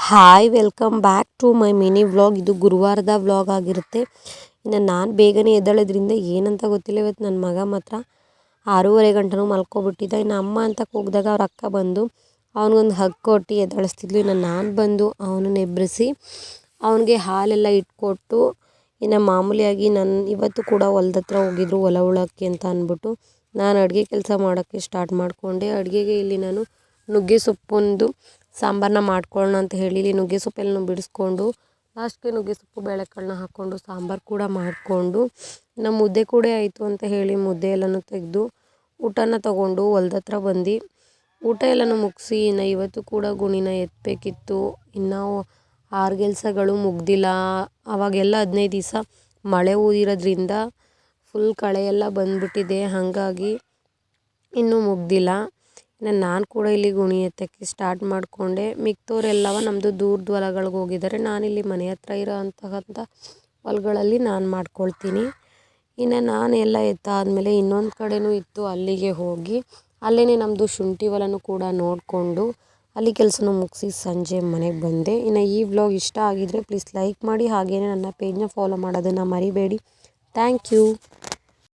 Hi welcome back to my mini vlog. ಇದು ಗುರುವಾರದ vlog ಆಗಿರುತ್ತೆ. ಇನ್ನು ನಾನು ಬೇಗನೆ ಎದ್ದೇಳೋದ್ರಿಂದ ಏನಂತ ಗೊತ್ತಿಲ್ಲ. ಇವತ್ತು ನನ್ನ ಮಗ ಮಾತ್ರ 6:30 ಗಂಟೆನೂ ಮಲ್ಕೊಬಿಟ್ಟಿದ್ದ. ಇನ್ನು ಅಮ್ಮ ಅಂತ ಕೂಗಿದಾಗ ಅವ್ರ ಅಕ್ಕ ಬಂದು ಅವನಿಗೊಂದು ಹಗ್ ಕೊಟ್ಟು ಎದ್ದೇಳಿಸ್ತಿದ್ಲು. ಇನ್ನು ನಾನು ಬಂದು ಅವನನ್ನು ಎಬ್ಬರಿಸಿ ಅವನಿಗೆ ಹಾಲೆಲ್ಲ ಇಟ್ಕೊಟ್ಟು ಇನ್ನು ಮಾಮೂಲಿಯಾಗಿ ನಾನು ಇವತ್ತು ಕೂಡ ಹೊಲ್ದ ಹತ್ರ ಹೋಗಿದ್ರು ಹೊಲ ಉಳೋಕ್ಕೆ ಅಂತ ಅಂದ್ಬಿಟ್ಟು ನಾನು ಅಡುಗೆ ಕೆಲಸ ಮಾಡೋಕ್ಕೆ ಸ್ಟಾರ್ಟ್ ಮಾಡಿಕೊಂಡೆ. ಅಡುಗೆಗೆ ಇಲ್ಲಿ ನಾನು ನುಗ್ಗೆ ಸೊಪ್ಪೊಂದು ಸಾಂಬಾರನ್ನ ಮಾಡ್ಕೊಳ್ಳೋಣ ಅಂತ ಹೇಳಿ ಇಲ್ಲಿ ನುಗ್ಗೆ ಸೊಪ್ಪೆಲ್ಲನೂ ಬಿಡಿಸ್ಕೊಂಡು ಲಾಸ್ಟ್ಗೆ ನುಗ್ಗೆ ಸೊಪ್ಪು ಬೇಳೆಕಾಳನ್ನ ಹಾಕ್ಕೊಂಡು ಸಾಂಬಾರು ಕೂಡ ಮಾಡಿಕೊಂಡು ಇನ್ನು ಮುದ್ದೆ ಕೂಡ ಆಯಿತು ಅಂತ ಹೇಳಿ ಮುದ್ದೆ ಎಲ್ಲನೂ ತೆಗೆದು ಊಟನ ತೊಗೊಂಡು ಹೊಲ್ದ ಹತ್ರ ಬಂದು ಊಟ ಎಲ್ಲನೂ ಮುಗಿಸಿ ಇನ್ನು ಇವತ್ತು ಕೂಡ ಗುಣಿನ ಎತ್ತಬೇಕಿತ್ತು. ಇನ್ನೂ 6 ಕೆಲಸಗಳು ಮುಗ್ದಿಲ್ಲ. ಅವಾಗೆಲ್ಲ 15 ದಿವಸ ಮಳೆ ಊದಿರೋದ್ರಿಂದ ಫುಲ್ ಕಳೆ ಎಲ್ಲ ಬಂದುಬಿಟ್ಟಿದೆ. ಹಾಗಾಗಿ ಇನ್ನೂ ಮುಗ್ದಿಲ್ಲ. ಇನ್ನು ನಾನು ಕೂಡ ಇಲ್ಲಿ ಗುಣಿ ಎತ್ತಕ್ಕೆ ಸ್ಟಾರ್ಟ್ ಮಾಡಿಕೊಂಡೆ. ಮಿಕ್ತವರೆಲ್ಲವ ನಮ್ಮದು ದೂರದ ಹೊಲಗಳಿಗೆ ಹೋಗಿದ್ದಾರೆ. ನಾನಿಲ್ಲಿ ಮನೆ ಹತ್ರ ಇರೋ ಹೊಲಗಳಲ್ಲಿ ನಾನು ಮಾಡ್ಕೊಳ್ತೀನಿ. ಇನ್ನು ನಾನು ಎಲ್ಲ ಎತ್ತಾದಮೇಲೆ ಇನ್ನೊಂದು ಕಡೆನೂ ಇತ್ತು, ಅಲ್ಲಿಗೆ ಹೋಗಿ ಅಲ್ಲೇ ನಮ್ಮದು ಶುಂಠಿ ಹೊಲನೂ ಕೂಡ ನೋಡಿಕೊಂಡು ಅಲ್ಲಿ ಕೆಲಸನೂ ಮುಗಿಸಿ ಸಂಜೆ ಮನೆಗೆ ಬಂದೆ. ಇನ್ನು ಈ ವ್ಲಾಗ್ ಇಷ್ಟ ಆಗಿದ್ದರೆ ಪ್ಲೀಸ್ ಲೈಕ್ ಮಾಡಿ, ಹಾಗೆಯೇ ನನ್ನ ಪೇಜ್ನ ಫಾಲೋ ಮಾಡೋದನ್ನು ಮರಿಬೇಡಿ. Thank you.